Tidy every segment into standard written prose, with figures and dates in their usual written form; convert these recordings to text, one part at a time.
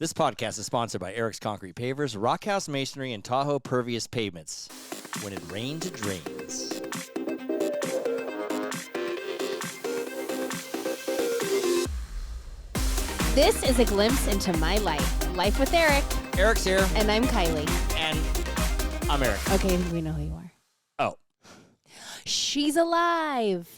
This podcast is sponsored by Eric's Concrete Pavers, Rockhouse Masonry, and Tahoe Pervious Pavements. When it rains, it drains. This is a glimpse into my life. Life with Eric. Eric's here. And I'm Kylie. And I'm Eric. Okay, we know who you are. Oh. She's alive.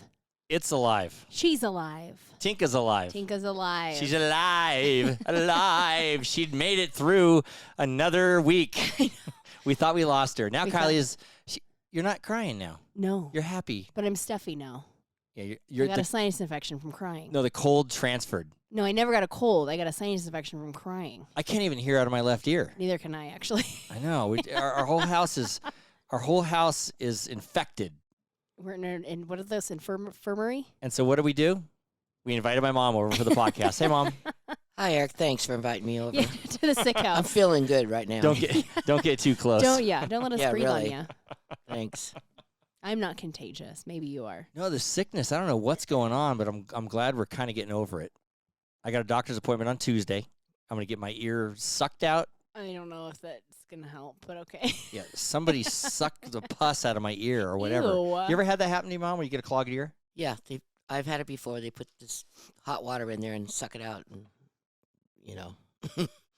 It's alive. She's alive. Tinka's alive. Tinka's alive. She's alive. Alive. She'd made it through another week. We thought we lost her. Now Kylie is... You're not crying now. No. You're happy. But I'm stuffy now. Yeah, you're I got a sinus infection from crying. No, the cold transferred. No, I never got a cold. I got a sinus infection from crying. I can't even hear out of my left ear. Neither can I, actually. I know. Our whole house is infected. We're in what is this, infirmary? And so what do? We invited my mom over for the podcast. Hey, Mom. Hi, Eric. Thanks for inviting me over. Yeah, to the sick house. I'm feeling good right now. Don't get too close. Don't let us breathe really. on you. Thanks. I'm not contagious. Maybe you are. No, the sickness. I don't know what's going on, but I'm glad we're kind of getting over it. I got a doctor's appointment on Tuesday. I'm gonna get my ear sucked out. I don't know if that's gonna help, but okay. Yeah, somebody sucked the pus out of my ear or whatever. Ew. You ever had that happen to you, Mom, where you get a clogged ear? Yeah, I've had it before. They put this hot water in there and suck it out, and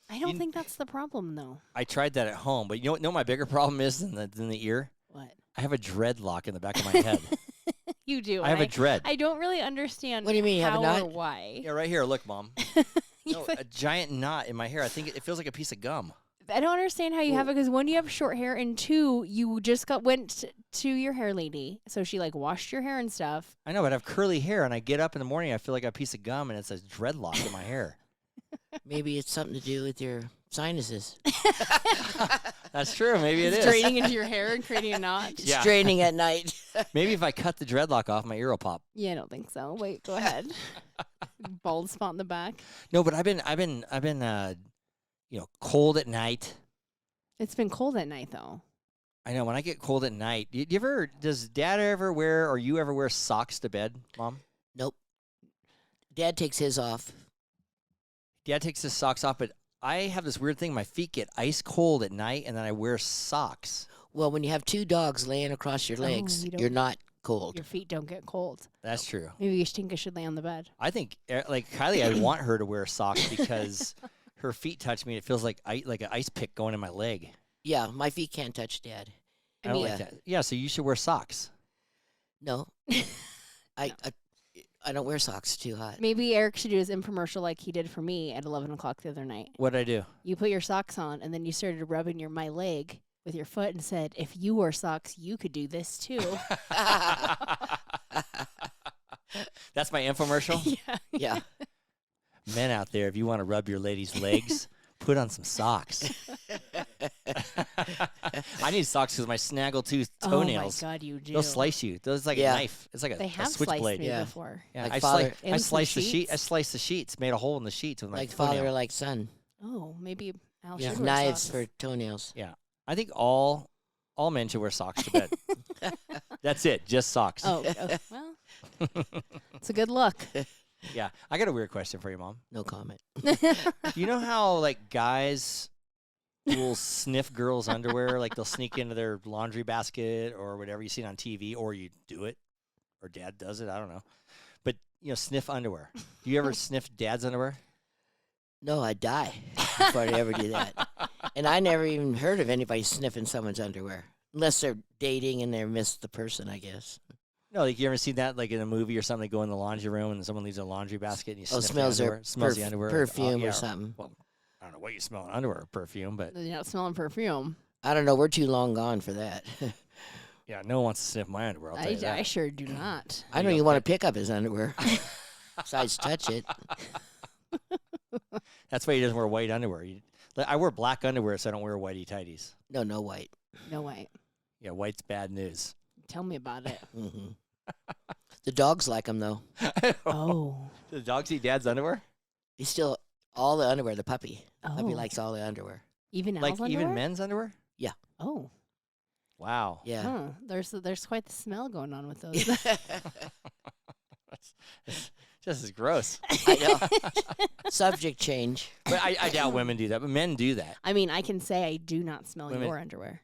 I don't think that's the problem, though. I tried that at home, but you know what my bigger problem is than the ear? What? I have a dreadlock in the back of my head. You do. I have a dread. I don't really understand. What do you mean, you have how a knot? or why? Yeah, right here. Look, Mom. No, a giant knot in my hair. I think it feels like a piece of gum. I don't understand how you have it, because one, you have short hair, and two, you just went to your hair lady, so she washed your hair and stuff. I know, but I have curly hair, and I get up in the morning, I feel like a piece of gum, and it's a dreadlock in my hair. maybe it's something to do with your sinuses. That's true. Maybe it is. Draining into your hair and creating a knot. Yeah. Straining at night. Maybe if I cut the dreadlock off, my ear will pop. Yeah, I don't think so. Wait, go ahead. Bald spot in the back. No, but I've been cold at night. It's been cold at night, though. I know, when I get cold at night, does Dad ever wear, or you ever wear socks to bed, Mom? Nope. Dad takes his off. Dad takes his socks off, but I have this weird thing. My feet get ice cold at night, and then I wear socks. Well, when you have two dogs laying across your legs, you're not cold. Your feet don't get cold. That's true. Maybe Tinka should lay on the bed. I think, Kylie, I want her to wear socks because her feet touch me. It feels like an ice pick going in my leg. Yeah, my feet can't touch Dad. I don't like that. Yeah, so you should wear socks. No. I don't wear socks too hot. Maybe Eric should do his infomercial like he did for me at 11 o'clock the other night. What'd I do? You put your socks on, and then you started rubbing my leg with your foot and said, if you wore socks, you could do this too. That's my infomercial? Yeah. Yeah. Men out there, if you want to rub your lady's legs, put on some socks. I need socks because my snaggletooth toenails. Oh my God, you do. They'll slice you. Those like a knife. It's like they a have switchblade. sliced me before. Yeah, Like I father- sliced the sheet. I sliced the sheets. Made a hole in the sheets with my Like toenail. father, like son. Oh, maybe Al Yeah. should wear Knives socks. for toenails. Yeah, I think all men should wear socks to bed. That's it, just socks. Oh, well, it's a good look. Yeah, I got a weird question for you, Mom. No comment. You know how guys will sniff girls' underwear, they'll sneak into their laundry basket or whatever you see on TV, or you do it, or Dad does it. I don't know, but sniff underwear. Do you ever sniff Dad's underwear? No, I'd die before I ever do that. And I never even heard of anybody sniffing someone's underwear. Unless they're dating and they missed the person, I guess. No, you ever seen that in a movie or something? They go in the laundry room and someone leaves a laundry basket and you sniff smells the their underwear. Smells the underwear. perfume yeah, or something. Well, I don't know what you smell in underwear or perfume, but You're not smelling perfume. I don't know. We're too long gone for that. yeah, no one wants to sniff my underwear. I'll tell you that. I sure do not. I don't even want to pick up his underwear. Besides touch it. That's why he doesn't wear white underwear. I wear black underwear, so I don't wear whitey tighties. No white. No way. Yeah, white's bad news. Tell me about it. Mm-hmm. The dogs like them, though. Oh. Do the dogs eat Dad's underwear? He's still all the underwear, the puppy. Puppy Oh. likes all the underwear. Even Al's Like underwear? even men's underwear? Oh. Wow. Yeah. Huh. There's quite the smell going on with those. Just as gross. I know. Subject change. But I doubt women do that. But men do that. I mean, I can say I do not smell Women- your underwear.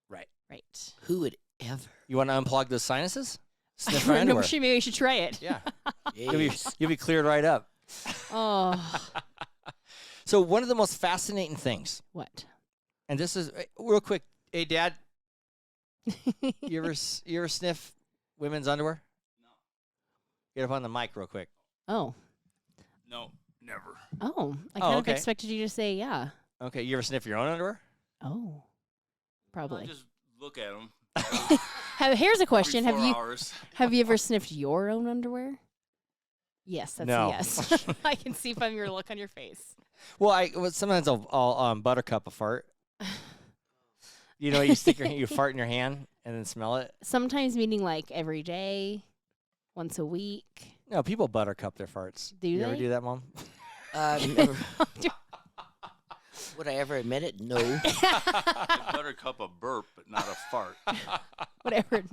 Right. Right. Who would ever? You want to unplug those sinuses? Sniff No, my underwear. maybe we should try it. Yeah. Jeez. You'll be cleared right up. Oh, So one of the most fascinating things, what? and this is real quick. Hey, Dad, you ever sniff women's underwear? No. Get up on the mic real quick. Oh. No, never. Oh. I Oh, kind of okay. expected you to say yeah. Okay, you ever sniff your own underwear? Oh. Probably. I just look at them. Here's a question. Every 4 hours. Have you ever sniffed your own underwear? Yes, that's No. a yes. I can see from your look on your face. Well, sometimes I'll buttercup a fart. You know, you you fart in your hand and then smell it. Sometimes meaning like every day, once a week. No, people buttercup their farts. Do you ever they? do that, Mom? Never. Would I ever admit it? No. I buttercup a burp, but not a fart. Whatever.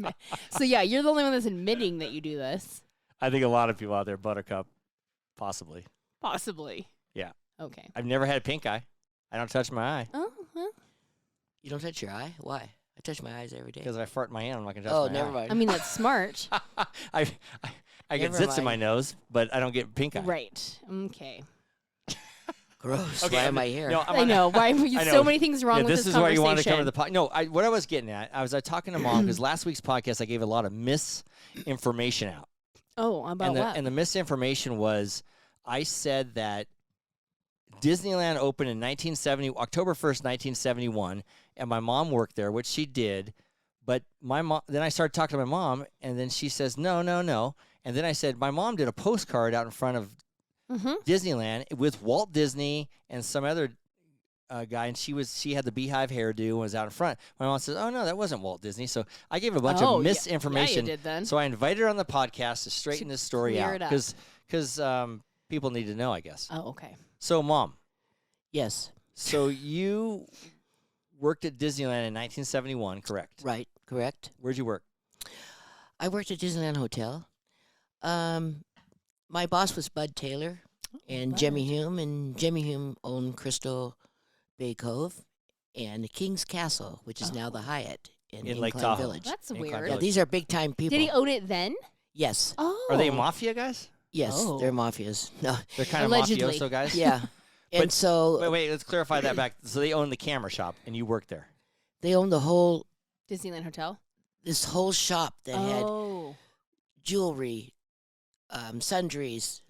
So yeah, you're the only one that's admitting that you do this. I think a lot of people out there buttercup, possibly. Possibly. Yeah. Okay. I've never had pink eye. I don't touch my eye Oh, well, You don't touch your eye? Why? I touch my eyes every day. because I fart in my hand. I'm not gonna touch Oh, my never eye. mind. I mean, that's smart. I get Never zits in my mind. nose, but I don't get pink eye. Right. Okay. Gross. Okay, Why I'm- am I here? No, I'm I on- know. Why are you I know. so many things wrong Yeah, with this this is why you wanted to cover conversation? the No, what I was getting at, I was talking to Mom because last week's podcast I gave a lot of misinformation out. Oh, about what? And the misinformation was I said that Disneyland opened in October 1st, 1971, and my mom worked there, which she did. But my mom, then I started talking to my mom, and then she says, no. And then I said, my mom did a postcard out in front of Mm-hmm. Disneyland with Walt Disney and some other guy, and she had the beehive hairdo and was out in front. My mom says, "Oh no, that wasn't Walt Disney." So I gave a bunch of misinformation. Yeah, you did then. So I invited her on the podcast to straighten this story clear out it up. because people need to know, I guess. Oh, okay. So, Mom, Yes. so you worked at Disneyland in 1971, correct? Right. Correct. Where'd you work? I worked at Disneyland Hotel. My boss was Bud Taylor and Jimmy Hume, and Jimmy Hume owned Crystal Bay Cove and King's Castle, which is now the Hyatt in Lake Incline Tahoe. Village. That's In Cloud weird. Yeah, Village. these are big time people. Did he own it then? Yes. Oh. Are they mafia guys? Yes, Oh. they're mafias. No. They're kind of Allegedly. mafioso guys? Yeah. And But- so Wait, let's clarify that back. So they own the camera shop, and you worked there. they owned the whole Disneyland Hotel? this whole shop that had Oh. jewelry, sundries,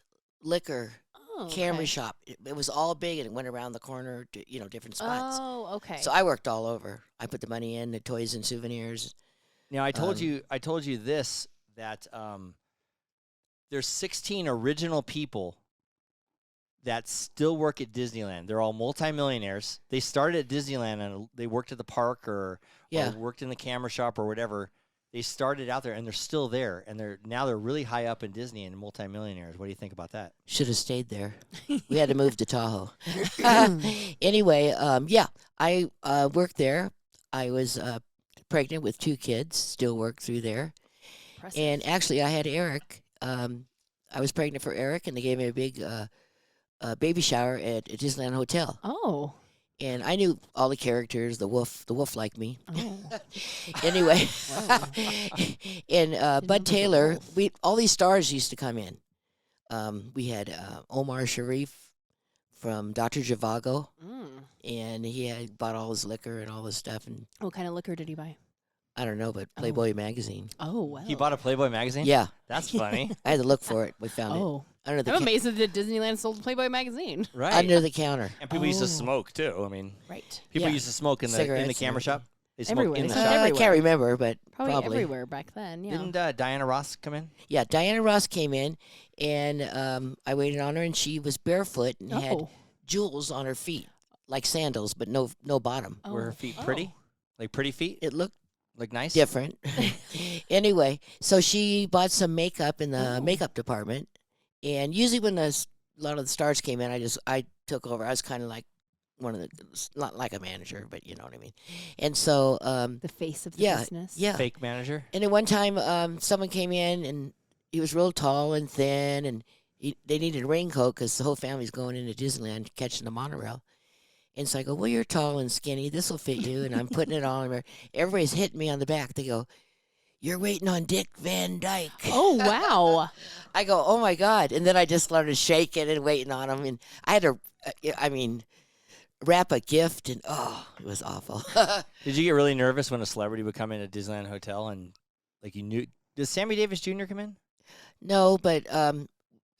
liquor, Oh, camera okay. shop. It was all big, and it went around the corner to different spots. Oh, okay. So I worked all over. I put the money in, the toys and souvenirs. Now I told Um, you this that there's 16 original people that still work at Disneyland. They're all multimillionaires. They started at Disneyland and they worked at the park or Yeah. worked in the camera shop or whatever. They started out there and they're still there and they're really high up in Disney and multimillionaires. What do you think about that? Should have stayed there. We had to move to Tahoe. Anyway, I worked there. I was pregnant with 2 kids. Still work through there. Impressive. And actually, I had Eric. I was pregnant for Eric, and they gave me a big baby shower at Disneyland Hotel. Oh. And I knew all the characters. The wolf liked me. Oh. Anyway, Wow. and know Bud the Taylor, wolf. all these stars used to come in. We had Omar Sharif from Dr. Zhivago, Mm. and he had bought all his liquor and all this stuff, and What kind of liquor did he buy? I don't know, but Playboy magazine. Oh, well. He bought a Playboy magazine? Yeah, That's funny. I had to look for it. We found it Oh. under the I'm amazed that Disneyland sold Playboy magazine. Right. under the counter. and people used to Oh. smoke too. I mean, Right. people Yeah. used to smoke in the Cigarettes camera and shop. They smoked Everywhere. in They the smoked shop. I everywhere. can't remember, but Probably, probably. everywhere back then, yeah. Didn't Diana Ross come in? Yeah, Diana Ross came in, and I waited on her, and she was barefoot and had Oh. jewels on her feet, like sandals, but no bottom. Were her Oh. feet Oh. pretty? Like pretty feet? It looked Like nice? different. Anyway, so she bought some makeup in the Oh. makeup department, and usually when a lot of the stars came in, I took over. I was kind of like one of the, not like a manager, but you know what I mean. And so The face of the yeah, business. yeah. Fake manager? And at one time, someone came in, and he was real tall and thin, and they needed a raincoat because the whole family's going into Disneyland catching the monorail. And so I go, well, you're tall and skinny. This will fit you. And I'm putting it on. And everybody's hitting me on the back. They go, you're waiting on Dick Van Dyke. Oh, wow. I go, oh, my God. And then I just started shaking and waiting on him. And I had to, wrap a gift. And, it was awful. Did you get really nervous when a celebrity would come in a Disneyland hotel and, like, you knew? Did Sammy Davis Jr. come in? No, but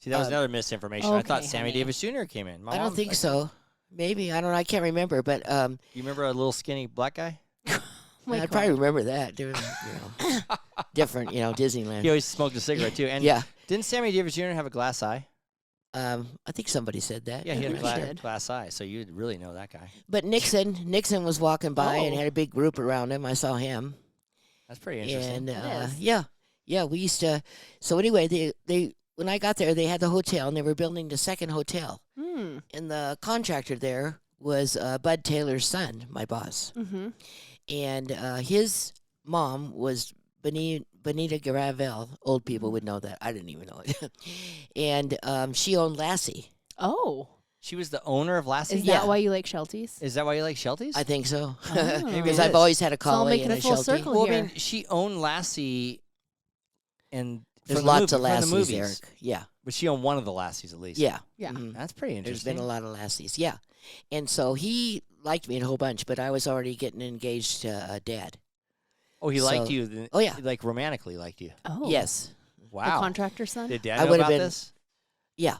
See, that was another misinformation. I thought okay, Sammy honey. Davis Jr. came in. My I don't mom- think like, so. Maybe. I don't know. I can't remember. But You remember a little skinny black guy? I probably remember that. They were, different, Disneyland. He always smoked a cigarette, too. And Yeah. didn't Sammy Davis Jr. have a glass eye? I think somebody said that. Yeah, he had a he glass, did. glass eye, so you'd really know that guy. But Nixon was walking by and Oh. had a big group around him. I saw him. That's pretty interesting. And It is. yeah, we used to. So anyway, they when I got there, they had the hotel and they were building the second hotel. Hmm. And the contractor there was Bud Taylor's son, my boss, Mm-hmm. and his mom was Benita Gravel. Old people would know that. I didn't even know it. And she owned Lassie. Oh. She was the owner of Lassie? Is Yeah. that why you like Shelties? Is that why you like Shelties? I think so. Oh. Maybe Because it I've is. always had a It's all collie making and a a full Sheltie. circle. Well, I here. mean, she owned Lassie and There's from the lots of movie- from Lassies, the movies. Eric. Yeah, but she owned one of the Lassies at least. yeah. Yeah. Mhm. That's pretty There's interesting. been a lot of Lassies, yeah. And so he liked me a whole bunch, but I was already getting engaged to Dad. Oh, he liked So- you. Then, Oh, yeah. Like romantically liked you. Oh. Yes, The Wow. contractor's son? Did Dad I know would've about been- this? yeah.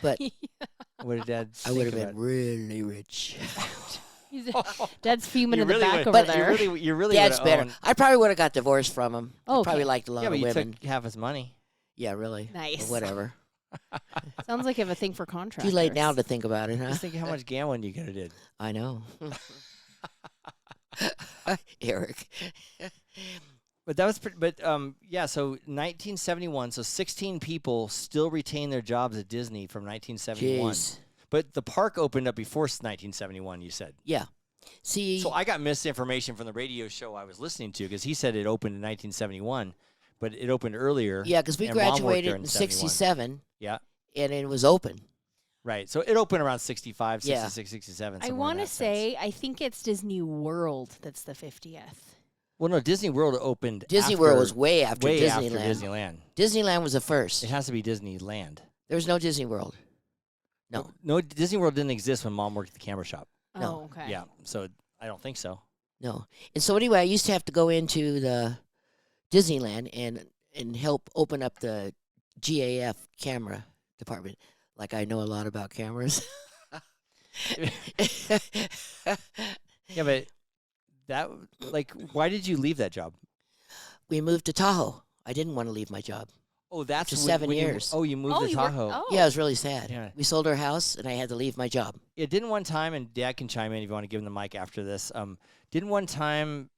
But What did Dad? I would have think been about really rich. Dad's fuming You in the really back would- over but there. You really Dad's would've better. owned- I probably would have got divorced from him. He Okay. probably liked a lot Yeah, but of you women. took half his money. Yeah, really. Nice. But whatever. Sounds like you have a thing for contractors. Too late now to think about it, huh? Just think how much gambling you could have did. I know. Eric. But that was pretty. But yeah. So 1971. So 16 people still retain their jobs at Disney from 1971. Jeez. But the park opened up before 1971. You said. Yeah. See, So I got misinformation from the radio show I was listening to because he said it opened in 1971, but it opened earlier. yeah, because we and Mom worked graduated there in 71. 67, Yeah. and it was open. Right. So it opened around 65, Yeah. 66, 67. I somewhere in want to that sense. say, I think it's Disney World that's the 50th. Well, no, Disney World opened. Disney after, World was way after way Disneyland. after Disneyland. Disneyland was the first. It has to be Disneyland. There was no Disney World. No. No, Disney World didn't exist when Mom worked at the camera shop. No. Oh, okay. Yeah. So I don't think so. No. And so anyway, I used to have to go into the Disneyland and help open up the GAF camera department. Like I know a lot about cameras. Yeah, but that like, why did you leave that job? We moved to Tahoe. I didn't want to leave my job. Oh, that's For when- 7 when you- years. you moved to you were- Tahoe. oh. Yeah, it was really sad. Yeah. We sold our house, and I had to leave my job. Yeah, didn't one time, and Dad can chime in if you want to give him the mic after this. Didn't one time,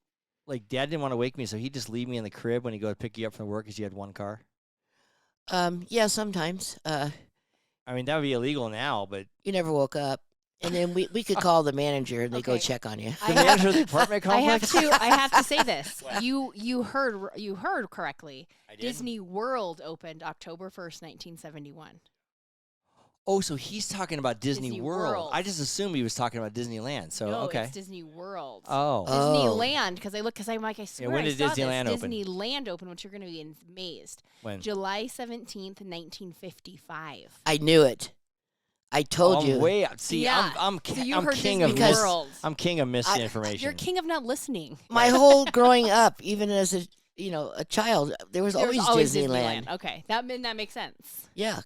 like Dad didn't want to wake me, so he'd just leave me in the crib when he go to pick you up from work because you had one car. Yeah, sometimes. I mean, that would be illegal now, but You never woke up. And then we could call the manager, and they go Okay. check on you. the manager of the apartment I have complex. to. I have to say this. You heard correctly. I did? Disney World opened October 1st, 1971. Oh, so he's talking about Disney, Disney World. World. I just assumed he was talking about Disneyland. So No, okay. it's Disney World. Oh, Disneyland, because I'm like, I swear when I did saw Disneyland this. open? Disneyland opened, which you're going to be amazed. when? July 17th, 1955. I knew it. I told I'm you. way out. See, Yeah. I'm So you I'm heard king Disney of mis- World. I'm king of misinformation. You're king of not listening. My whole growing up, even as a child, there was There's always Disneyland. Okay, that makes sense. Yeah,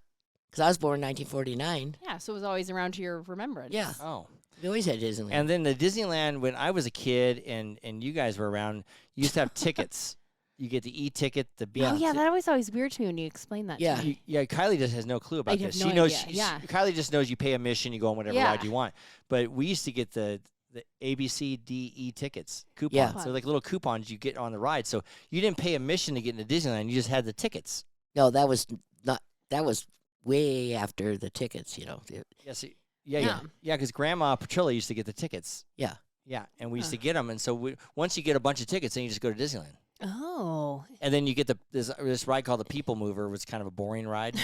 because I was born in 1949. Yeah, so it was always around to your remembrance. Yeah, Oh. we always had Disneyland. And then the Disneyland, when I was a kid and you guys were around, you used to have tickets. You get the e-ticket, the B. Oh yeah, that was always weird to me when you explained that. Yeah. To me. Yeah, Kylie just has no clue about I have this. no She knows. idea, yeah. Kylie just knows you pay a mission, you go on whatever Yeah. ride you want. But we used to get the ABCDE tickets coupons. Yeah. So like little coupons you get on the ride. So you didn't pay a mission to get into Disneyland. You just had the tickets. no, that was not. That was way after the tickets. Yeah. So, yeah. Because Grandma Petrilla used to get the tickets. Yeah. Yeah, and we used to get them. And so once you get a bunch of tickets, then you just go to Disneyland. Oh. And then you get this ride called the People Mover, which is kind of a boring ride.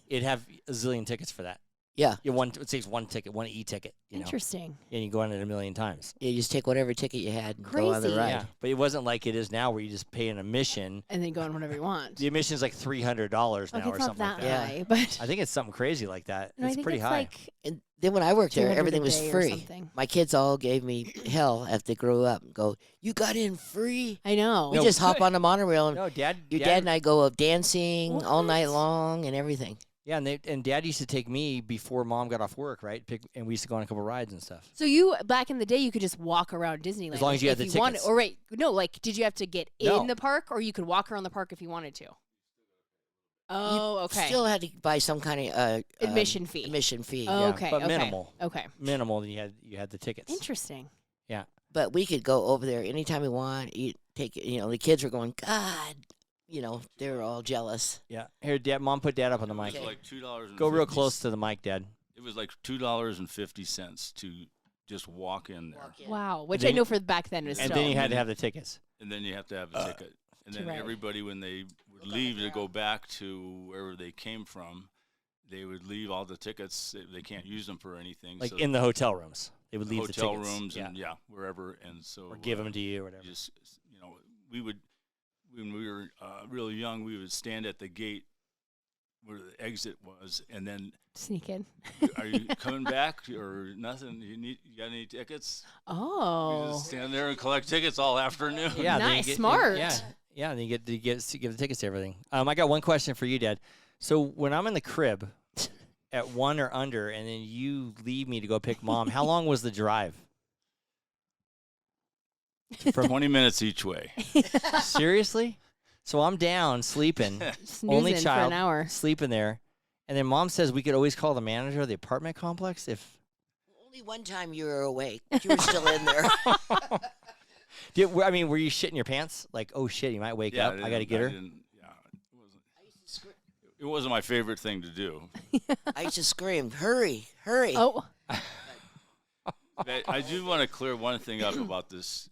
It'd have a zillion tickets for that. Yeah. It takes one ticket, one e-ticket. You know, Interesting. and you go on it a million times. You just take whatever ticket you had and go on the Crazy. ride. Yeah, but it wasn't like it is now, where you just pay an admission. And then go on whatever you want. The admission's like $300 now, Okay, or it's not something like that that. Yeah. high, but I think it's something crazy like that. no, I It's think pretty it's high. like And then when I worked there, 200 everything a was day or free. something. My kids all gave me hell after they grew up and go, "You got in free." I know. We just hop on the monorail and No, Dad. your dad and I go up dancing all night What? long and everything. Yeah, and Dad used to take me before Mom got off work, right? And we used to go on a couple rides and stuff. So you back in the day, you could just walk around Disneyland As long as you had if the wanted. tickets. Or wait, no, like did you have to get No. in the park, or you could walk around the park if you wanted to? Oh, okay. Still had to buy some kind of Admission fee. Admission fee. Oh, Yeah. okay, but okay. minimal. Okay. Minimal. You had the tickets. Interesting. But we could go over there anytime we want. The kids were going, God, they were all jealous. Yeah. Here, Dad. Mom, put Dad up on the mic. It was like $2. Go real close to the mic, Dad. It was like $2.50 to just walk in there, Wow. Which then I know for back then was And still. then you had to have the tickets. and then you have to have a ticket. And then Right. everybody, when they would leave to go back to wherever they came from, they would leave all the tickets. They can't use them for anything. Like so in the hotel rooms. They would leave hotel the tickets. rooms Yeah. and wherever. And so Or give them to you or whatever. you just we would, when we were really young, we would stand at the gate where the exit was, and then Sneak in. are you coming back or nothing? You got any tickets? We Oh. just stand there and collect tickets all afternoon. Yeah, then you Nice, get- smart. Yeah, yeah. Then you get to give the tickets to everything. I got one question for you, Dad. So when I'm in the crib at 1 or under, and then you leave me to go pick Mom, how long was the drive? From 20 minutes each way. Seriously? So I'm down sleeping, Snoozing only for child an hour. sleeping there, and then Mom says we could always call the manager of the apartment complex if. Only one time you were awake. You were still in there. Were you shitting your pants? Like, oh shit, you might wake up. I got to get her. It wasn't my favorite thing to do. I used to scream, "Hurry, hurry." Oh. I do want to clear one thing up about this,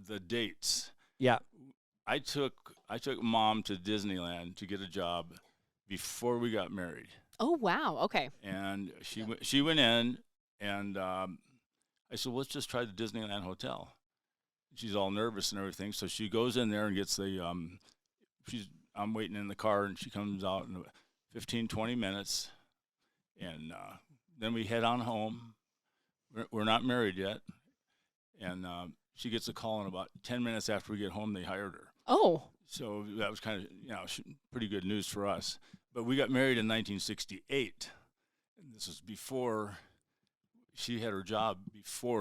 the dates. Yeah. I took Mom to Disneyland to get a job before we got married, Oh wow. Okay. and she went in, and I said, "Let's just try the Disneyland hotel." She's all nervous and everything, so she goes in there and gets the I'm waiting in the car, and she comes out in 15, 20 minutes, and then we head on home. We're not married yet, and she gets a call in about 10 minutes after we get home. They hired her. Oh. So that was kind of, pretty good news for us. But we got married in 1968. And this was before she had her job before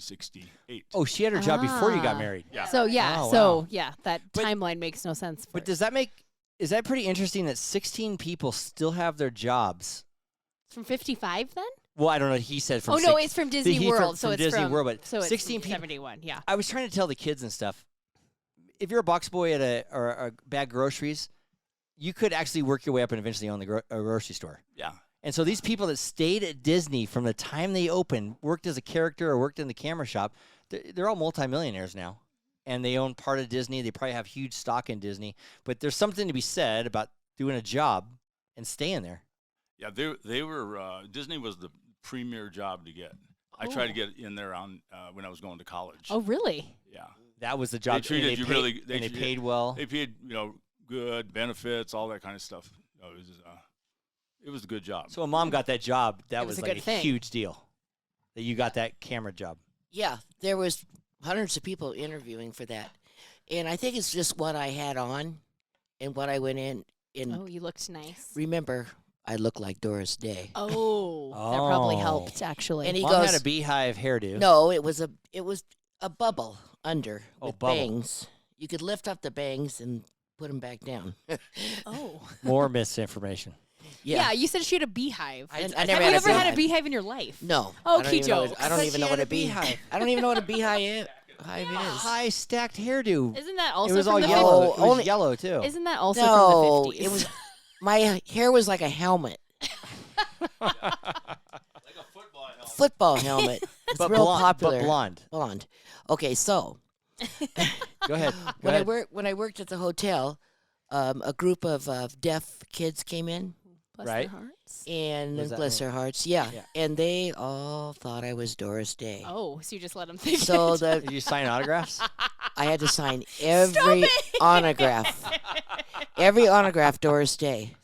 1968. Oh, she had her job before you got Ah. married. Yeah. So yeah. Oh, so wow. yeah, that But- timeline makes no sense. But is that pretty interesting that 16 people still have their jobs? it's from 55 then? Well, I don't know. He said from Oh no, six- it's from Disney he World. from so it's Disney from World, but so it's 16 people. 71. Yeah. I was trying to tell the kids and stuff. If you're a box boy at a bag groceries, you could actually work your way up and eventually own a grocery store. Yeah. And so these people that stayed at Disney from the time they opened, worked as a character or worked in the camera shop, they're all multimillionaires now. And they own part of Disney. They probably have huge stock in Disney. But there's something to be said about doing a job and staying there. Yeah, they were, Disney was the premier job to get. I tried to get in there when I was going to college. Oh really? Yeah. That was the job. They treated you really. And they paid well. They paid, good benefits, all that kind of stuff. It was a good job. So when Mom got that job, that It was was a like good a thing. huge deal that you got that camera job. Yeah, there was hundreds of people interviewing for that. And I think it's just what I had on and what I went in. And Oh, you looked nice. remember, I look like Doris Day. Oh, that probably Oh. helped actually. And he Mom goes, had a beehive hairdo. no, it was a bubble under Oh, with bubble. bangs. You could lift up the bangs and put them back down. oh. More misinformation. Yeah. You said she had a beehive. I Have never you had a ever had a beehive. beehive in your life? No. Oh, I don't even know Kijo. I don't But even she know had what a a beehive. beehive. I don't even know what a beehive hive is. High stacked hairdo. Isn't that It also was from all the yellow. Oh, It was only- yellow too. Isn't that also No, from the 50s? it was. My hair was like a helmet, like a football helmet. football helmet. It's but real blonde, popular. But blonde. Blonde. Okay, so Go ahead. Go When ahead. when I worked at the hotel, a group of deaf kids came in, Bless Right. their hearts. and Was that bless me? their hearts, yeah, Yeah. and they all thought I was Doris Day. Oh, so you just let them think. So it. Did you sign autographs? I had to sign every autograph, every autograph Doris Day.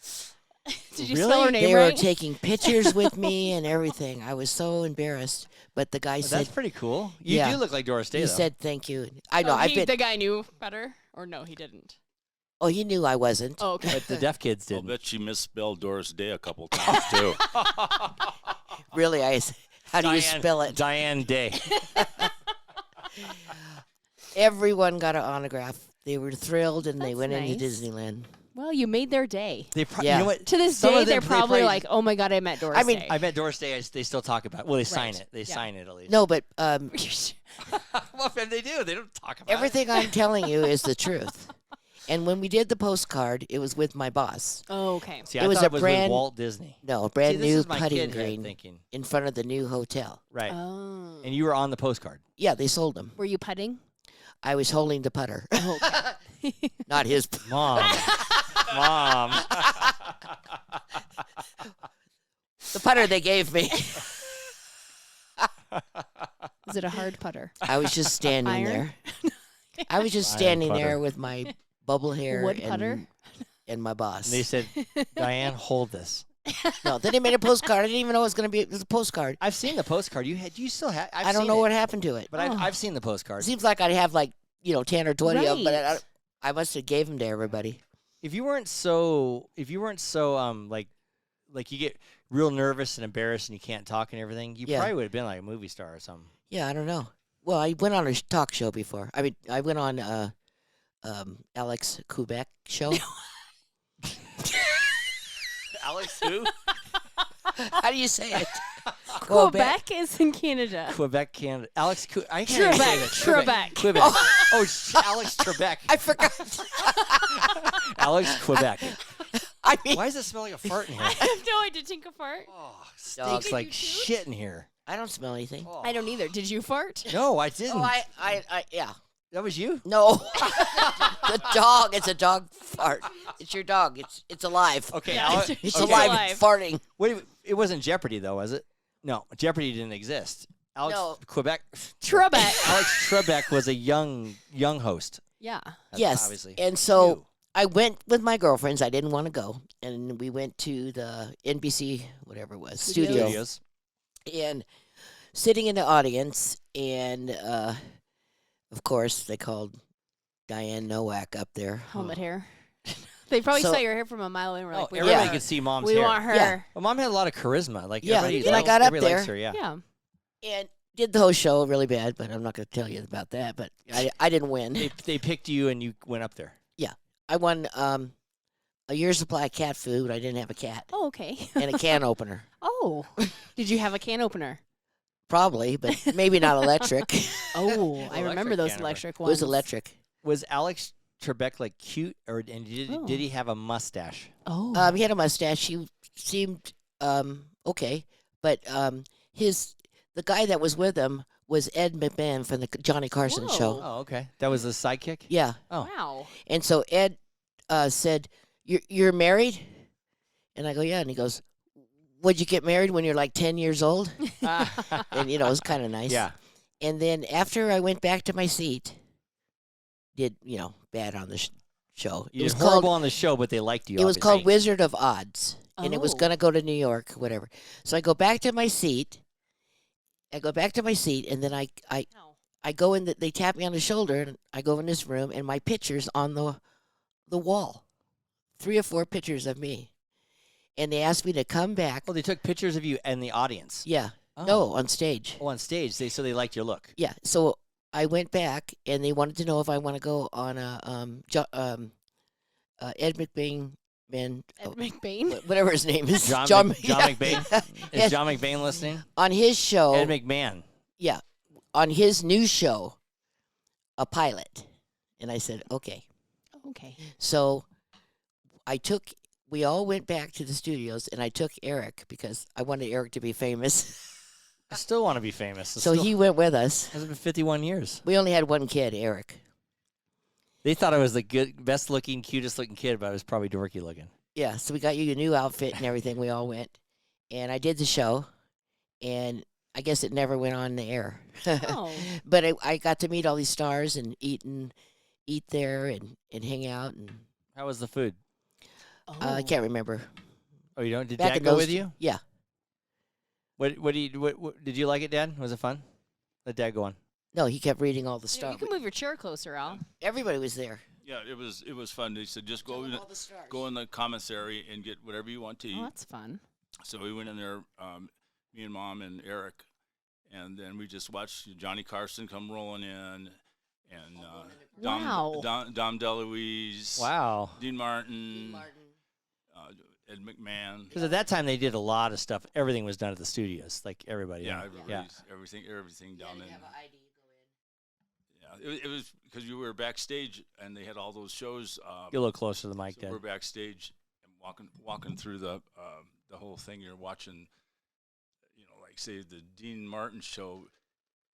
Did you Really? spell her name They were right? taking pictures with me and everything. I was so embarrassed, but the guy Oh, said that's pretty cool. You Yeah. do look like Doris Day, he though. said thank you. I know. Oh, I've been. the guy knew better, or no, he didn't. Oh, he knew I wasn't. Oh, okay. but the deaf kids I'll didn't. bet she misspelled Doris Day a couple times too. Really? How do you Diane- spell it? Diane Day. Everyone got an autograph. They were thrilled, and they That's went into nice. Disneyland. Well, you made their day. They pro- Yeah. You know what? To this Some day, of them- they're they probably like, "Oh my God, I met Doris." I mean, Day. I bet Doris Day. They still talk about. Well, they sign Right. it. They Yeah. sign it at least. No, but well, if they do. They don't talk about everything I'm telling you is the truth. And when we did the postcard, it was with my boss. Oh, okay. it. See, It I was thought a it was brand- with Walt Disney. No, a See, brand this new is my putting kid head green thinking. in front of the new hotel. Right. Oh. And you were on the postcard. Yeah, they sold them. Were you putting? I was holding the putter, Oh, okay. not his. Mom. Mom. The putter they gave me. Is it a hard putter? I was just standing Iron? there. I was just Iron standing putter. there with my bubble hair Wood and, putter? and my boss. And they said, Diane, hold this. No, then they made a postcard. I didn't even know it was going to be. It was a postcard. I've seen the postcard. You still have. I don't know what happened to it. But Oh. I've seen the It postcard. seems like I'd have like 10 or 20 of them, but Right. I must have gave them to everybody. If you weren't so like you get real nervous and embarrassed and you can't talk and everything, you Yeah. probably would have been like a movie star or something. Yeah, I don't know. Well, I went on a talk show before. I mean, I went on Alex Kubek show. Alex who? How do you say it? Quebec is in Canada. Quebec, Canada. I can't even say Trebek. that. Trebek. Quebec. Oh, Alex Trebek. I forgot. Alex Quebec. I mean, Why does it smell like a fart in here? I have no idea. Did you fart? Oh, Dog. stinks Did like you toot? shit in here. I don't smell anything. Oh. I don't either. Did you fart? No, I didn't. Oh, yeah. That was you. No, the dog. It's a dog fart. It's your dog. It's alive. Okay, Yeah, Alex. it's It's okay. alive. alive. It's farting. Wait, it wasn't Jeopardy though, was it? No, Jeopardy didn't exist. Alex No. Quebec. Trebek. Alex Trebek was a young host. Yeah. That's Yes. obviously. And so you. I went with my girlfriends. I didn't want to go, and we went to the NBC, whatever it was, Studios. studio, Studios. and sitting in the audience, and of course they called Diane Nowak up there. Helmet hair. They probably So- saw your hair from a mile away. And were Oh, like, we everybody want her. could see Mom's We hair. want her. Yeah. Well, Mom had a lot of charisma. Like Yeah, everybody, and I likes, got up everybody likes there. her. Yeah. Yeah. And did the whole show really bad, but I'm not going to tell you about that. But I didn't win. They picked you and you went up there. I won a year's supply of cat food. I didn't have a cat, Oh, okay. and a can opener. Oh. Did you have a can opener? Probably, but maybe not electric. It Oh, I remember Electric those can electric ones. was electric. Was Alex Trebek like cute, or and Oh. did he have a mustache? Oh. He had a mustache. He seemed okay, but the guy that was with him was Ed McMahon from the Johnny Carson Whoa. show. Oh, okay. That was the sidekick. Yeah, Oh. Wow. and so Ed said, "You're married," and I go, "Yeah," and he goes, "Would you get married when you're like 10 years old?" And it was kind of nice. Yeah. And then after I went back to my seat, did bad on the show. You did horrible on the show, but they liked you. It was obviously. called Wizard of Odds, and it was Oh. going to go to New York, whatever. So I go back to my seat. And then I go in. They tap me on the shoulder, and I go in this room, and my picture's on the wall, 3 or 4 pictures of me, and they asked me to come back. Well, they took pictures of you in the audience. Yeah, Oh. no, on stage. Oh, on stage. So they liked your look. Yeah, so I went back, and they wanted to know if I want to go on a Ed McBain. Ed McBain. Whatever his name is, John yeah. McBain? Is Yes. John McBain listening? On his show, Ed McMahon. yeah, on his new show, a pilot, and I said okay. Okay. So we all went back to the studios, and I took Eric because I wanted Eric to be famous. I still want to be famous. So he went with us. has been 51 years. We only had one kid, Eric. They thought I was the best looking, cutest looking kid, but I was probably dorky looking. Yeah, so we got you a new outfit and everything. We all went, and I did the show, and I guess it never went on the air. Oh. But I got to meet all these stars and eat there and hang out, and How was the food? I can't remember. Oh, you don't? Did Back Dad in go those- with you? Yeah. What did you like it, Dad? Was it fun? Let Dad go on. No, he kept reading all the You stuff. can move your chair closer, Al. Everybody was there. Yeah, it was fun. They said just go in the commissary and get whatever you want to eat. Oh, that's fun. So we went in there, me and Mom and Eric, and then we just watched Johnny Carson come rolling in, and Wow. Dom DeLuise, Wow. Dean Martin, Ed McMahon. Because at that time they did a lot of stuff. Everything was done at the studios, like everybody. Yeah, Yeah. everything down in. Yeah, it was because you were backstage and they had all those shows. Get a little closer to the mic, So Dad. we're backstage and walking through the whole thing. You're watching, like say the Dean Martin show.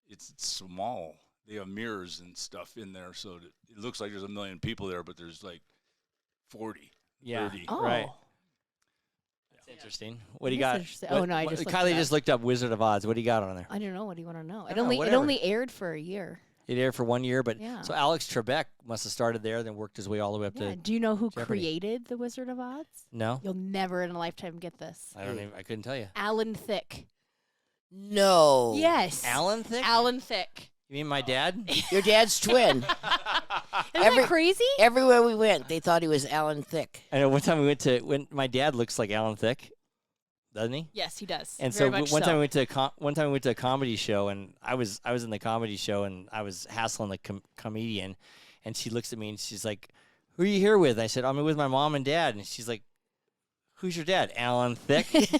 It's small. They have mirrors and stuff in there, so that it looks like there's a million people there, but there's like 40, Yeah. 30. Oh. Right. That's interesting. What do you That's got? interesting. Oh, no, I just looked Kylie it up. just looked up Wizard of Oz. What do you got on there? I don't know. What do you want to know? I It don't know, only whatever. aired for a year. It aired for 1 year, but Yeah. so Alex Trebek must have started there, then worked his way all the way up Yeah. to. Do you know who Jeopardy. created The Wizard of Oz? No, You'll never in a lifetime get this. I don't even. I couldn't tell you. Alan Thicke. No. Yes. Alan Thicke? Alan Thicke. You mean my dad? Your dad's twin. Isn't Every- that crazy? Everywhere we went, they thought he was Alan Thicke. I know. One time we went to when my dad looks like Alan Thicke, doesn't he? Yes, he does. And Very so much one time we went to one time we went to a comedy show, and I was in the comedy show, and I was hassling the comedian, and she looks at me and she's like, "Who are you here with?" I said, "I'm with my mom and dad," and she's like, "Who's your dad, Alan Thicke?"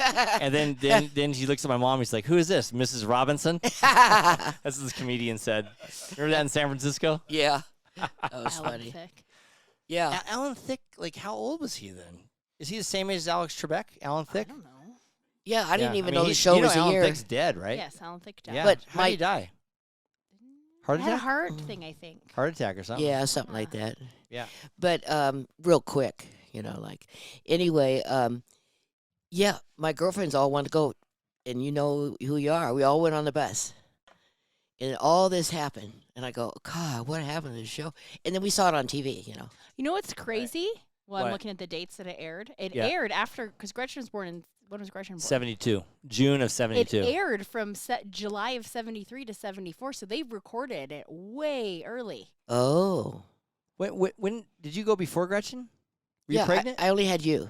And then she looks at my mom. He's like, "Who is this, Mrs. Robinson?" That's what this comedian said. Remember that in San Francisco? Yeah. That was Alan funny. Thicke. Yeah. Alan Thicke, like how old was he then? Is he the same age as Alex Trebek? Alan I Thicke? don't know. Yeah, I didn't Yeah. even mean, know the show you know was a Alan year. Thicke's dead, right? Yes, Alan Thicke died. Yeah. But how did he die? Heart He had a attack? heart thing, I think. Heart attack or something? Yeah, something like that. Yeah. But real quick, anyway, yeah, my girlfriends all want to go, and you know who you are. We all went on the bus, and all this happened, and I go, God, what happened to the show? And then we saw it on TV. You know what's crazy? Well, I'm What? looking at the dates that it aired. It Yeah. aired after, because Gretchen was born in, when was Gretchen born? 72. June of It 72. aired from July of 73 to 74, so they recorded it way early. Oh, When did you go before Gretchen? Were you yeah, pregnant? I only had you.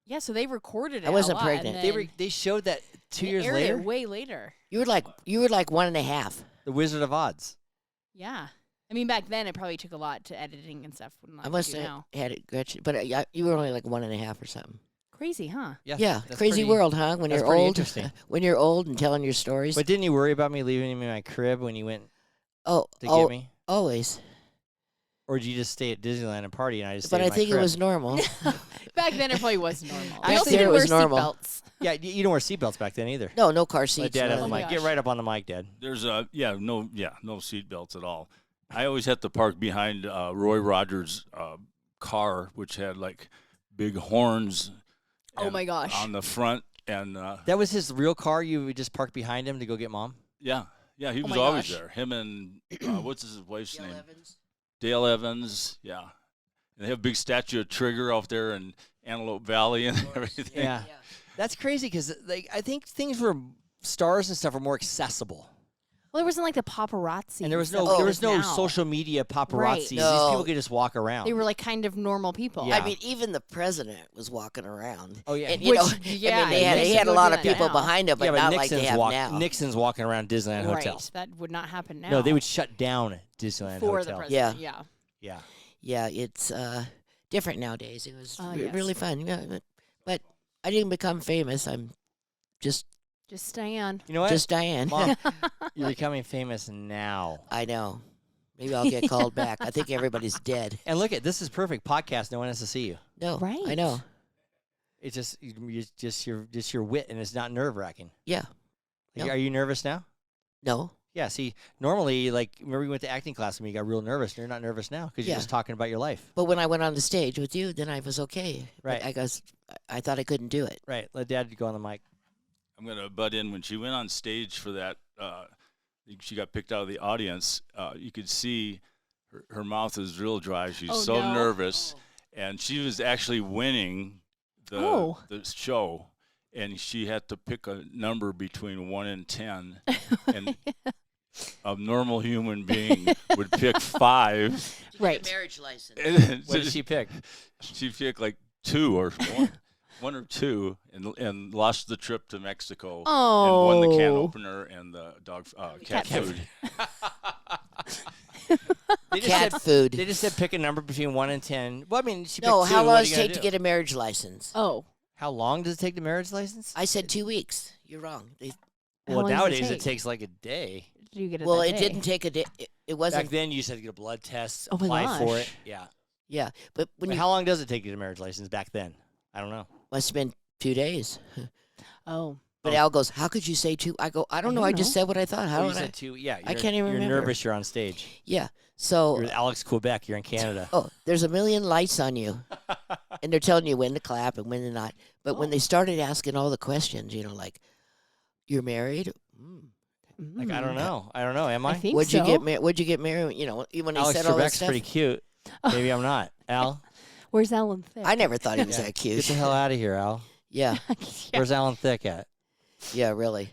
Yeah, so they recorded it. I wasn't a lot, pregnant. And they showed that 2 years aired later. It way later. You were like 1.5. The Wizard of Oz. Yeah. I mean, back then it probably took a lot to editing and stuff. I must have now. had it, Gretchen, but you were only like 1.5 or something. Crazy, huh? Yeah. Yeah, that's crazy pretty- world, huh? When that's you're pretty old, interesting. when you're old and telling your stories. But didn't you worry about me leaving him in my crib when you went oh, to get me? always. Or did you just stay at Disneyland and party and I just But stayed I in my think it crib? was normal. Back then it probably was normal. Back We also then it didn't was wear normal. seatbelts. Yeah, you don't wear seatbelts back then either. No car seats. Let Dad have the Oh my mic. Get gosh. right up on the mic, Dad. There's no seat belts at all. I always had to park behind Roy Rogers' car, which had like big horns. Oh and- my gosh. On the front, and That was his real car. You would just park behind him to go get Mom? yeah, he Oh was my always gosh. there. Him and what's his wife's Gail name? Evans. Dale Evans. Yeah, and they have a big statue of Trigger out there in Antelope Valley and everything. Yeah. That's crazy because I think things were stars and stuff were more accessible. Well, there wasn't like the paparazzi. And there was stuff no there no now. social media paparazzi. Right. These No. people could just walk around. They were like kind of normal people. Yeah. I mean, even the president was walking around. Oh, yeah. And, Which, I yeah, mean, they had, he Nixon had a would lot do of that people now. behind him, but yeah, but not like they have now. Nixon's walking around Disneyland Right. Hotel. That would not happen now. No, they would shut down Disneyland for the Hotel. president. Yeah. Yeah. Yeah, it's different nowadays. It was Yes. really fun. Yeah, but I didn't become famous. I'm just Just Diane. You know what? just Diane. Mom, you're becoming famous now. I know. Maybe I'll get called back. I think everybody's dead. And look at this is perfect podcast. No one has to see you. No, Right. I know. It's just your wit, and it's not nerve wracking. Yeah. Like, No. Are you nervous now? No. Yeah, see, normally, like, remember you went to acting class and you got real nervous, and you're not nervous now because you're Yeah. just talking about your life. But when I went on the stage with you, then I was okay. Right. But I thought I couldn't do it. Right. Let Dad go on the mic. I'm going to butt in. When she went on stage for that, she got picked out of the audience. You could see her mouth is real dry. She's so nervous. And she was actually winning the show. And she had to pick a number between 1 and 10. And a normal human being would pick 5. Right. Marriage license. And What did she pick? She picked like 2 or 1 or 2, and lost the trip to Mexico. Oh. And won the can opener and the dog cat food. They just Cat said, food. They just said pick a number between 1 and 10. Well, I mean, she picked No, 2. how What long are does you it gonna take to do? get a marriage license? Oh. How long does it take the marriage license? I said 2 weeks. You're wrong. How Well, long does nowadays it take? takes like a day. Do you get it Well, that it day? didn't take a day. It wasn't. Back then, you just had to get a blood test, Oh my apply for gosh. it. Yeah. Yeah, but when But you how long does it take to get a marriage license back then? I don't know. must have been 2 days. Oh. But Al goes, "How could you say 2?" I go, "I don't know. I just said what I thought. How Oh, you would I?" said 2. Yeah. I you're- can't even You're remember. nervous. You're on stage. Yeah. So, You're with Alex Quebec. You're in Canada. oh, there's a million lights on you, and they're telling you when to clap and when to not. But when they started asking all the questions, like, "You're married? Like, I don't know. I don't know. Am I? I think Would so. you get married? Would you get married?" When they Alex said all that Trebek's stuff. pretty cute. Maybe I'm not. Al, Where's Alan Thick? I never thought he was Yeah. that get cute. the hell out of here, Al. Yeah, Yeah. Where's Alan Thick at? yeah, really.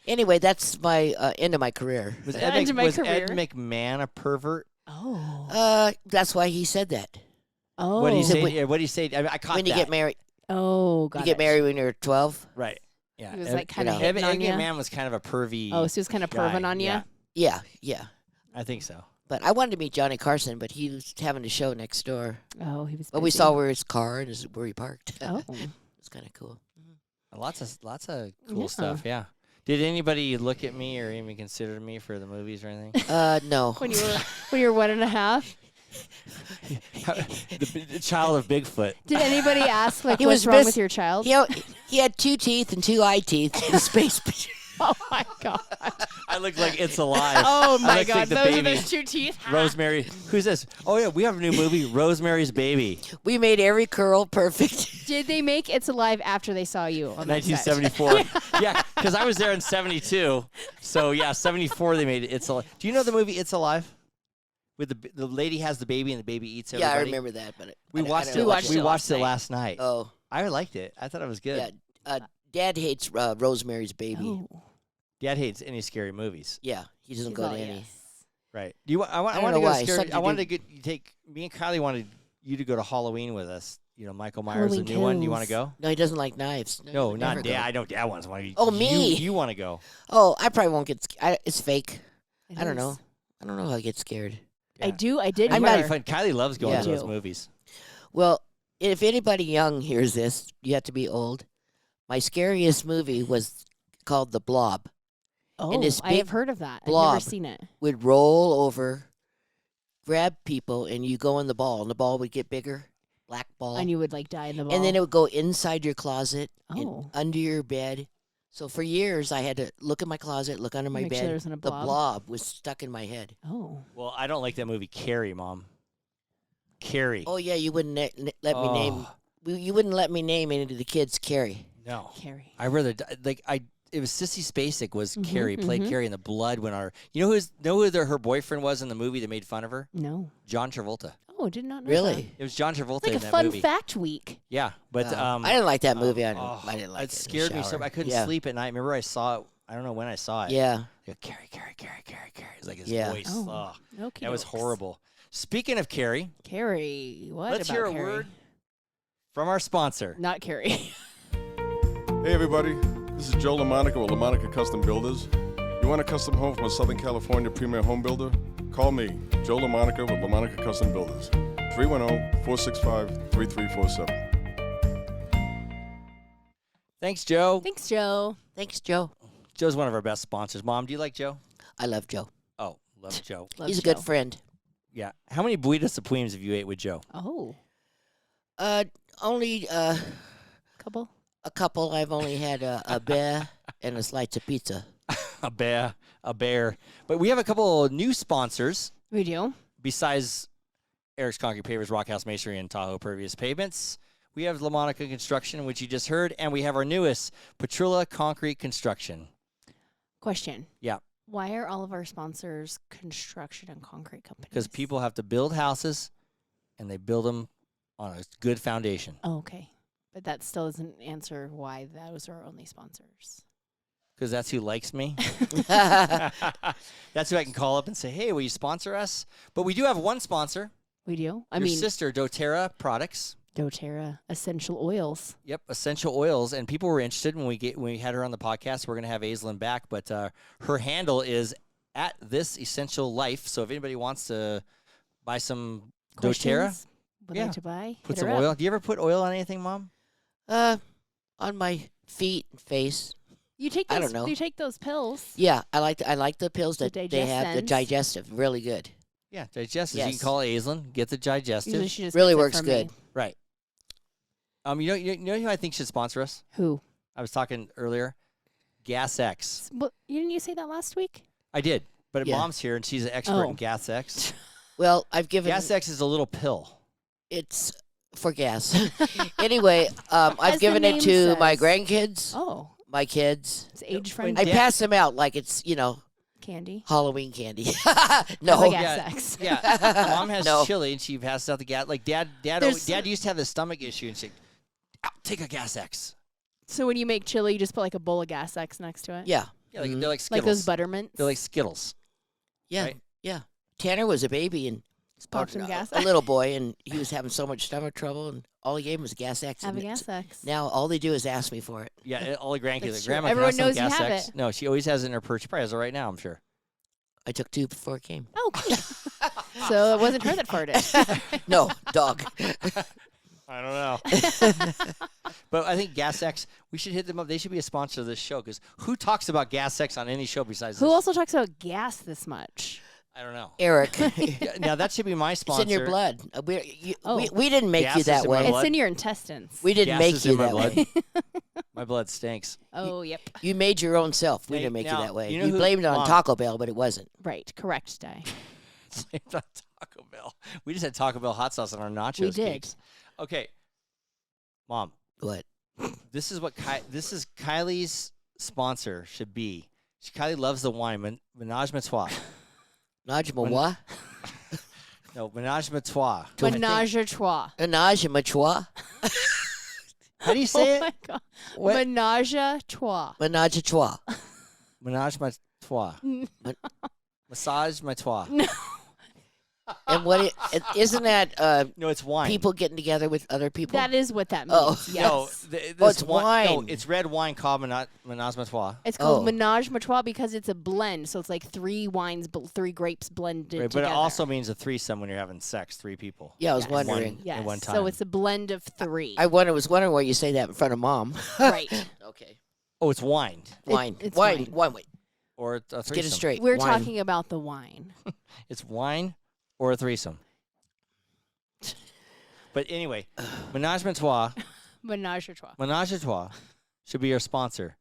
Anyway, that's my end of my career. Was End of my was career. Ed McMahon a pervert? Oh. That's why he said that. Oh. What do you said say? when- Yeah, what do you say? I caught When you that. get married, Oh, got you get it. married when you're 12. Right. Yeah. He was Ed- like kind of know. Ed, hitting Ed on you. McMahon was kind of a pervy. Oh, so he was kind of perving guy. on you. Yeah, Yeah. I think so. But I wanted to meet Johnny Carson, but he was having a show next door. Oh, he was. But we busy. saw where his car and where he parked. Oh. It's kind of cool. Lots of cool Yeah. stuff. Yeah. Did anybody look at me or even consider me for the movies or anything? No. When you were 1.5. the child of Bigfoot. Did anybody ask like He what's was wrong miss- with your child? He had 2 teeth and 2 eye teeth in the space. Oh my god. I look like It's Alive. Oh I my look god. like the Those baby. are those 2 teeth. Rosemary. Who's this? Oh yeah, we have a new movie, Rosemary's Baby, We made every curl perfect. Did they make It's Alive after they saw you on that set? 1974. Yeah, because I was there in '72. So yeah, '74 they made it. It's Alive. Do you know the movie It's Alive? With the lady has the baby and the baby eats everybody. Yeah, I remember that. But We watched didn't it. watch We it watched last it night. last night. Oh, I liked it. I thought it was good. yeah. Dad hates Rosemary's Baby. Oh. Dad hates any scary movies. Yeah, he doesn't He's go all to any. yes. Right. Do you? I don't wanted know to go why. to scary. Something I to wanted to take me and Kylie wanted you to go to Halloween with us. Michael Myers, the Halloween new one. You want to Kills. go? No, he doesn't like knives. No, he would not never Dad. go. I know Dad wants one. Oh, me. You want to go? Oh, I probably won't get. It's fake. It I don't is. know. I don't know how I get scared. I Yeah. do. I did. I'm not- hear- fun. Kylie loves going Yeah. to those Do. movies. Well, if anybody young hears this, you have to be old. My scariest movie was called The Blob. Oh, this I have big heard of that. I've blob never seen it. Would roll over, grab people, and you go in the ball, and the ball would get bigger, black ball, And you would like die in the ball. and then it would go inside your closet and Oh. under your bed. So for years, I had to look in my closet, look under my Make bed. sure there wasn't a The blob. blob was stuck in my head. Oh. Well, I don't like that movie, Carrie, Mom. Carrie. Oh yeah, you wouldn't let me name. Oh, You wouldn't let me name any of the kids Carrie. No. Carrie. I rather it was Sissy Spacek was Mhm, Carrie, played mhm. Carrie, and the blood went on her. You know who her boyfriend was in the movie that made fun of her? No. John Travolta. Oh, did not know Really? that. It was John Travolta It's like in a that fun movie. fact week. Yeah, but I didn't like that movie. I oh, didn't like it. It in the scared me so. shower. I couldn't Yeah. sleep at night. Remember, I saw it. I don't know when I saw it. Yeah. Like, Carrie. It's like his Yeah. voice. Oh. Oh, Okay. that was horrible. Speaking of Carrie, Carrie. What let's about hear a Carrie? word from our sponsor. Not Carrie. Hey everybody, this is Joe LaMonica with LaMonica Custom Builders. You want a custom home from a Southern California premier home builder? Call me, Joe LaMonica with LaMonica Custom Builders, 310-465-3347. Thanks, Joe. Thanks, Joe. Thanks, Joe. Joe's one of our best sponsors. Mom, do you like Joe? I love Joe. Oh, love Joe. Love He's a Joe. good friend. Yeah. How many burritos supremes have you ate with Joe? Oh, Only couple. a couple. I've only had a bear and a slice of pizza. a bear. But we have a couple of new sponsors We do. besides Eric's Concrete Pavers, Rockhouse Masonry, and Tahoe Pervious Pavements. We have LaMonica Construction, which you just heard, and we have our newest, Petrilla Concrete Construction. Question. Yeah. Why are all of our sponsors construction and concrete companies? Because people have to build houses, and they build them on a good foundation. Oh, okay. But that still doesn't answer why those are our only sponsors. Because that's who likes me. That's who I can call up and say, hey, will you sponsor us? But we do have one sponsor. We do? I Your mean, sister, doTERRA Products. doTERRA Essential Oils. Yep, essential oils. And people were interested when we had her on the podcast. We're going to have Aislinn back. But her handle is at This Essential Life. So if anybody wants to buy some doTERRA, Questions? Would Yeah. like to buy? put Hit some her up. oil. Do you ever put oil on anything, Mom? On my feet and face. You take I those, don't know. You take those pills. Yeah, I like the pills The that they have. The digestins. digestive, really good. Yeah, digestives. You Yes. can call Aislinn, get the digestive. Usually she just Really gets it works from good. me. Right. You know who I think should sponsor us? Who? I was talking earlier. Gas X. But didn't you say that last week? I did, but Yeah. Mom's here and she's an expert Oh. in Gas X. Well, I've given Gas X is a little pill. it's for gas. Anyway, I've As the given it name to my says. grandkids, Oh, my kids. it's age when friendly I Dad- pass them out like it's candy. Halloween candy. No, no, gas yeah, X. Yeah, Mom has No. chili and she passes out the gas. Like Dad There's- used to have the stomach issue and she'd take a Gas X. So when you make chili, you just put like a bowl of gas X next to it. yeah, Yeah, like, Mhm. they're like Skittles. Like those buttermints. They're like Skittles. yeah, Right. yeah. Tanner was a baby and Pop some gas a little boy, and he was having so much stomach trouble, and all he gave him was Gas X. Have a and gas X. Now all they do is ask me for it. Yeah, all the grandkids. That's Like, true. Grandma, Everyone can I have knows you some Gas have X? it. No, she always has it in her purse. She probably has it right now, I'm sure. I took 2 before it came. Oh, cool. So it wasn't her that farted. No, dog. I don't know. But I think Gas X, we should hit them up. They should be a sponsor of this show because who talks about Gas X on any show besides Who this? also talks about gas this much? I don't know. Eric, Yeah, now that should be my it's sponsor. in your blood. Oh. We didn't make Gas you is that in my way. blood. It's in your intestines. We didn't Gas make is you in my that blood. way. My blood stinks. Oh, yep. You made your own self. We Hey, didn't make now, you that way. you You, know who- blamed it on Mom. Taco Bell, but it wasn't. Right. Correct, Di. It's not Taco Bell. We just had Taco Bell hot sauce on our nachos. We did. cakes. Okay, Mom, What? this is what Kylie's sponsor should be. Kylie loves the wine, Menage Matois. Najma what? No, Menage Matois. Menage a trois. Menage Matois? How do you say Oh it? my God. What? Menage a trois. Menage a trois. Menage Matois. Massage Matois. No. And what? Isn't that No, it's wine. people getting together with other people? That is what that means. Oh. Yes. No, it's No, wine. it's red wine called Menage Matois. It's called Oh. Menage Matois because it's a blend. So it's like 3 wines, 3 grapes blended Right, but together. it also means a threesome when you're having sex, 3 people. Yeah, I was Yes. wondering. One- Yes. at one So time. it's a blend of 3. I was wondering why you say that in front of Mom. Right. Okay. Oh, it's wine Wine. it's wine. wine. Wine. Wait. or a threesome. Get it straight. We're Wine. talking about the wine. It's wine or a threesome. But anyway, Menage Matois, Menage a trois. Menage a Trois should be your sponsor.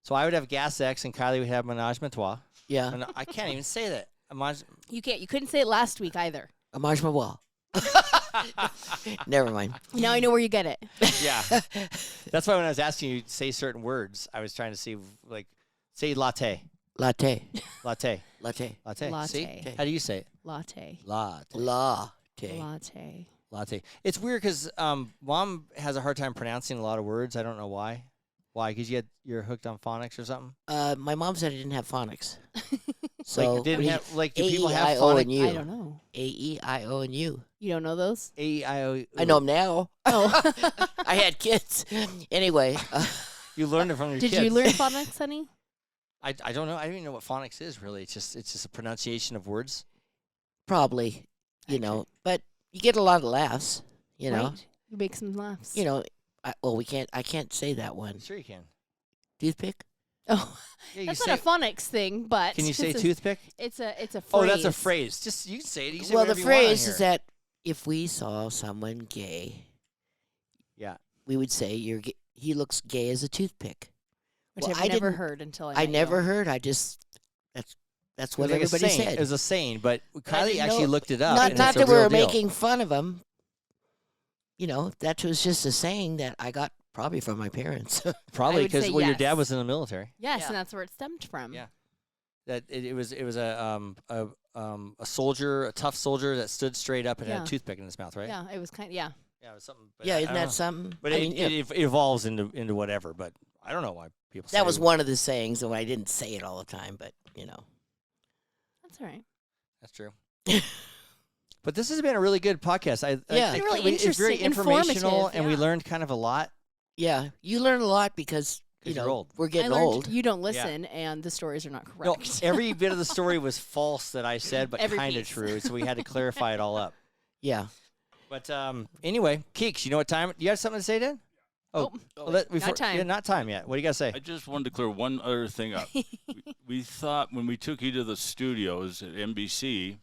So I would have Gas X and Kylie would have Menage Matois. Yeah. And I can't even say that. Menage- You can't. You couldn't say it last week either. Menage Matois. Never mind. Now I know where you get it. yeah. That's why when I was asking you to say certain words, I was trying to see, like, say latte. Latte. Latte. Latte. Latte. Latte. See? How do you say it? Latte. Latte. Latte. Latte. Latte. It's weird because Mom has a hard time pronouncing a lot of words. I don't know why. Why? Because you're hooked on phonics or something? My mom said I didn't have phonics. So Like, didn't have, like, do people have A-E-I-O phonics? and U. I don't know. A-E-I-O and U. You don't know those? A-E-I-O. I know them now. Oh. I had kids. Anyway, You learned it from your Did kids. you learn phonics, honey? I don't know. I don't even know what phonics is, really. It's just a pronunciation of words. probably, but you get a lot of laughs, Right? You make some laughs. I can't say that one. Sure you can. Toothpick? Oh, Yeah, you that's say, not a phonics thing, but can you say it's a- toothpick? It's a phrase. Oh, that's a phrase. Just you can say it. You can say Well, the whatever you want on phrase is here. that if we saw someone gay, Yeah. we would say he looks gay as a toothpick. Which Well, I've I never didn't- heard until I I met you. never heard. I just that's what It was like everybody a saying. said. It was a saying, but I Kylie didn't actually know- looked it up. Not and not it's a that we real were deal. making fun of them. You know, that was just a saying that I got probably from my parents. Probably would say because your dad yes. was in the military. Yes, Yeah. and that's where it stemmed from. Yeah. That it was a soldier, a tough soldier that stood straight up and had Yeah. a toothpick in his mouth, right? Yeah, it was kind of, yeah. Yeah, it was something. But yeah, I isn't don't that know. something? But I it, mean, yeah, it evolves into whatever. But I don't know why people. that say was one of the sayings, though I didn't say it all the time. But you know, That's all right. That's true. But this has been a really good podcast. Yeah. I Really it's very interesting, informational, informative, and we yeah. learned kind of a lot. yeah, you learn a lot because 'Cause you you're know old. we're getting I learned old. you don't listen, and the stories are not No, correct. every bit of the story was false that I said, but Every kind of piece. true. So we had to clarify it all up. Yeah. But anyway, Keeks, you know what time? You got something to say, Dan? Oh, well, not time. Yeah, not time yet. What do you got to say? I just wanted to clear one other thing up. We thought when we took you to the studios at NBC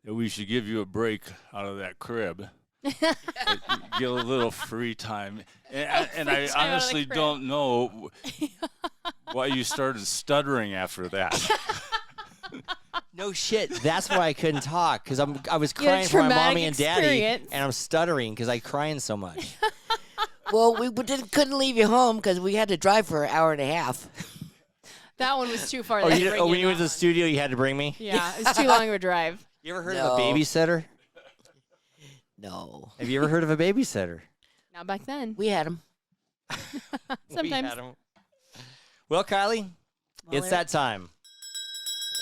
that we should give you a break out of that crib. Get a little free time. And I Free time out of the honestly crib. don't know why you started stuttering after that. No shit. That's why I couldn't talk because I was You had a crying for my traumatic mommy and daddy, experience. and I'm stuttering because I crying so much. Well, we couldn't leave you home because we had to drive for an hour and a half. That one was too far. Oh, They you, bring when you went to the on. studio, you had to bring me. Yeah, it was too long of a drive. You ever heard No. of a babysitter? No, Have you ever heard of a babysitter? Not back then. we had them. We Sometimes. had 'em. Well, Kylie, Well, it's there- that time.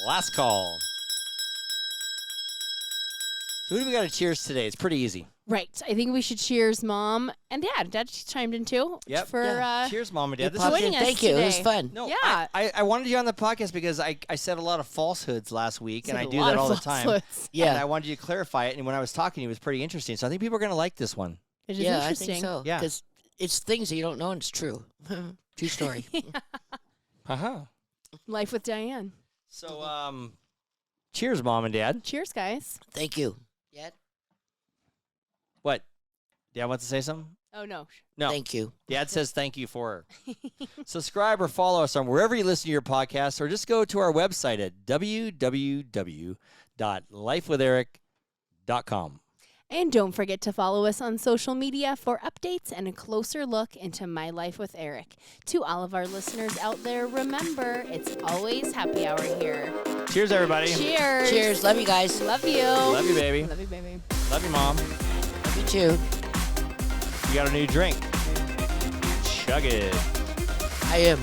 Last call. So who do we got to cheers today? It's pretty easy. Right. I think we should cheers Mom and Dad. Dad chimed in too. Yep. For Yeah. Cheers, Mom and You Dad. This popped is, joining in. us Thank you. It was today. fun. no, Yeah. I wanted you on the podcast because I said a lot of falsehoods last week, and I Said a do lot that of all the time. falsehoods. And Yeah, I wanted you to clarify it, and when I was talking to you, it was pretty interesting. So I think people are going to like this one. It is yeah, I interesting. think so. Yeah. because it's things that you don't know and it's true. True story. Uh-huh. Life with Diane. So, cheers, Mom and Dad. Cheers, guys. Thank you. Yeah. What? Dad wants to say something? Oh, no. No. Thank you. Dad says thank you for her. Subscribe or follow us on wherever you listen to your podcast, or just go to our website at www.lifewitheric.com. And don't forget to follow us on social media for updates and a closer look into My Life with Eric. To all of our listeners out there, remember, it's always happy hour here. Cheers, everybody. Cheers. Cheers. Love you guys. Love you. Love you, baby. Love you, baby. Love you, Mom. Love you too. You got a new drink. Chug it. I am.